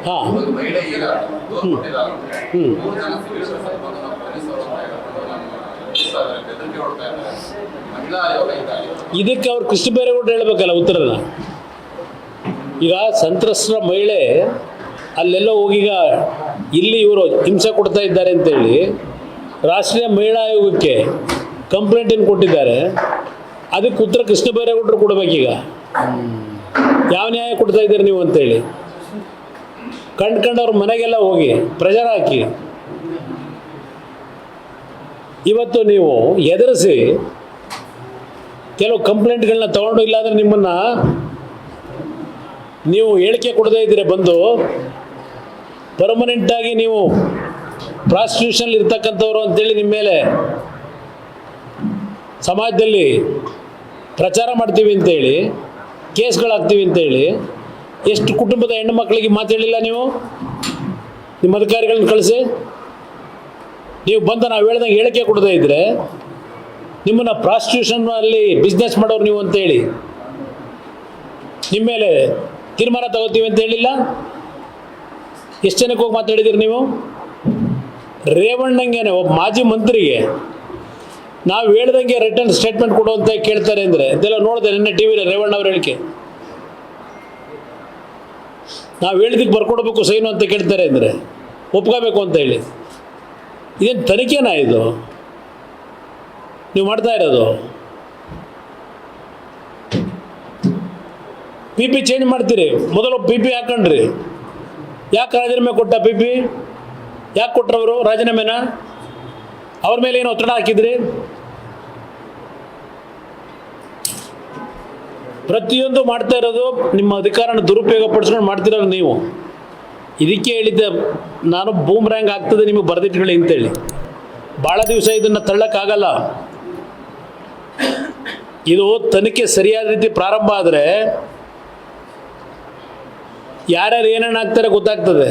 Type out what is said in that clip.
ಹಾಂ ಇದಕ್ಕೆ ಅವ್ರು ಕೃಷ್ಣ ಬೈರೇಗೌಡರು ಹೇಳ್ಬೇಕಲ್ಲ ಉತ್ತರನ. ಈಗ ಸಂತ್ರಸ್ತರ ಮಹಿಳೆ ಅಲ್ಲೆಲ್ಲ ಹೋಗೀಗ ಇಲ್ಲಿ ಇವರು ಹಿಂಸೆ ಕೊಡ್ತಾ ಇದ್ದಾರೆ ಅಂತೇಳಿ ರಾಷ್ಟ್ರೀಯ ಮಹಿಳಾ ಆಯೋಗಕ್ಕೆ ಕಂಪ್ಲೇಂಟನ್ನು ಕೊಟ್ಟಿದ್ದಾರೆ. ಅದಕ್ಕೆ ಉತ್ತರ ಕೃಷ್ಣ ಬೈರೇಗೌಡರು ಕೊಡಬೇಕೀಗ. ಯಾವ ನ್ಯಾಯ ಕೊಡ್ತಾ ಇದ್ದೀರಿ ನೀವು ಅಂತೇಳಿ ಕಂಡ್ಕಂಡವ್ರ ಮನೆಗೆಲ್ಲ ಹೋಗಿ ಪ್ರೆಷರ್ ಹಾಕಿ ಇವತ್ತು ನೀವು ಎದುರಿಸಿ ಕೆಲವು ಕಂಪ್ಲೇಂಟ್ಗಳನ್ನ ತಗೊಂಡು, ಇಲ್ಲಾಂದರೆ ನಿಮ್ಮನ್ನು ನೀವು ಹೇಳಿಕೆ ಕೊಡದೇ ಇದ್ದೀರಿ ಬಂದು ಪರ್ಮನೆಂಟಾಗಿ ನೀವು ಪ್ರಾಸ್ಟಿಟ್ಯೂಷನ್ ಇರ್ತಕ್ಕಂಥವ್ರು ಅಂತೇಳಿ ನಿಮ್ಮ ಮೇಲೆ ಸಮಾಜದಲ್ಲಿ ಪ್ರಚಾರ ಮಾಡ್ತೀವಿ ಅಂತೇಳಿ ಕೇಸ್ಗಳಾಗ್ತೀವಿ ಅಂತೇಳಿ ಎಷ್ಟು ಕುಟುಂಬದ ಹೆಣ್ಣು ಮಕ್ಕಳಿಗೆ ಮಾತಾಡಲಿಲ್ಲ ನೀವು? ನಿಮ್ಮ ಅಧಿಕಾರಿಗಳನ್ನ ಕಳಿಸಿ ನೀವು ಬಂದು ನಾವು ಹೇಳ್ದಂಗೆ ಹೇಳಿಕೆ ಕೊಡದೇ ಇದ್ದರೆ ನಿಮ್ಮನ್ನು ಪ್ರಾಸ್ಟಿಟ್ಯೂಷನ್ನಲ್ಲಿ ಬಿಸ್ನೆಸ್ ಮಾಡೋರು ನೀವು ಅಂತೇಳಿ ನಿಮ್ಮ ಮೇಲೆ ತೀರ್ಮಾನ ತಗೋತೀವಿ ಅಂತ ಹೇಳಿಲ್ಲ? ಎಷ್ಟು ಜನಕ್ಕೆ ಹೋಗಿ ಮಾತಾಡಿದ್ದೀರಿ ನೀವು? ರೇವಣ್ಣಂಗೆನೆ ಒಬ್ಬ ಮಾಜಿ ಮಂತ್ರಿಗೆ ನಾವು ಹೇಳ್ದಂಗೆ ರಿಟರ್ನ್ ಸ್ಟೇಟ್ಮೆಂಟ್ ಕೊಡು ಅಂತ ಕೇಳ್ತಾರೆ ಅಂದರೆ ಇದೆಲ್ಲ ನೋಡಿದೆ ನಿನ್ನೆ ಟಿ ವಿಲಿ ರೇವಣ್ಣ ಅವ್ರ ಹೇಳಿಕೆ. ನಾವು ಹೇಳಿದಕ್ಕೆ ಬರ್ಕೊಡ್ಬೇಕು ಸೈನು ಅಂತ ಕೇಳ್ತಾರೆ ಅಂದರೆ ಒಪ್ಕೋಬೇಕು ಅಂತ ಹೇಳಿ. ಇದೇನು ತನಿಖೆನಾ ಇದು ನೀವು ಮಾಡ್ತಾ ಇರೋದು? ಪಿ ಪಿ ಚೇಂಜ್ ಮಾಡ್ತೀರಿ, ಮೊದಲು ಪಿ ಪಿ ಹಾಕೊಂಡ್ರಿ. ಯಾಕೆ ರಾಜೀನಾಮೆ ಕೊಟ್ಟ ಪಿ ಪಿ? ಯಾಕೆ ಕೊಟ್ಟರವರು ರಾಜೀನಾಮೆನ? ಅವ್ರ ಮೇಲೆ ಏನು ಒತ್ತಡ ಹಾಕಿದ್ರಿ? ಪ್ರತಿಯೊಂದು ಮಾಡ್ತಾ ಇರೋದು ನಿಮ್ಮ ಅಧಿಕಾರನ ದುರುಪಯೋಗ ಪಡಿಸ್ಕೊಂಡು ಮಾಡ್ತಿರೋದು ನೀವು. ಇದಕ್ಕೆ ಹೇಳಿದ್ದೆ ನಾನು ಬೂಮ್ರ್ಯಾಂಗ್ ಆಗ್ತದೆ ನಿಮಗೆ ಬರೆದಿಟ್ಕೊಳ್ಳಿ ಅಂತೇಳಿ. ಭಾಳ ದಿವಸ ಇದನ್ನು ತಳ್ಳಕ್ಕಾಗಲ್ಲ. ಇದು ತನಿಖೆ ಸರಿಯಾದ ರೀತಿ ಪ್ರಾರಂಭ ಆದರೆ ಯಾರ್ಯಾರು ಏನೇನು ಆಗ್ತಾರೆ ಗೊತ್ತಾಗ್ತದೆ.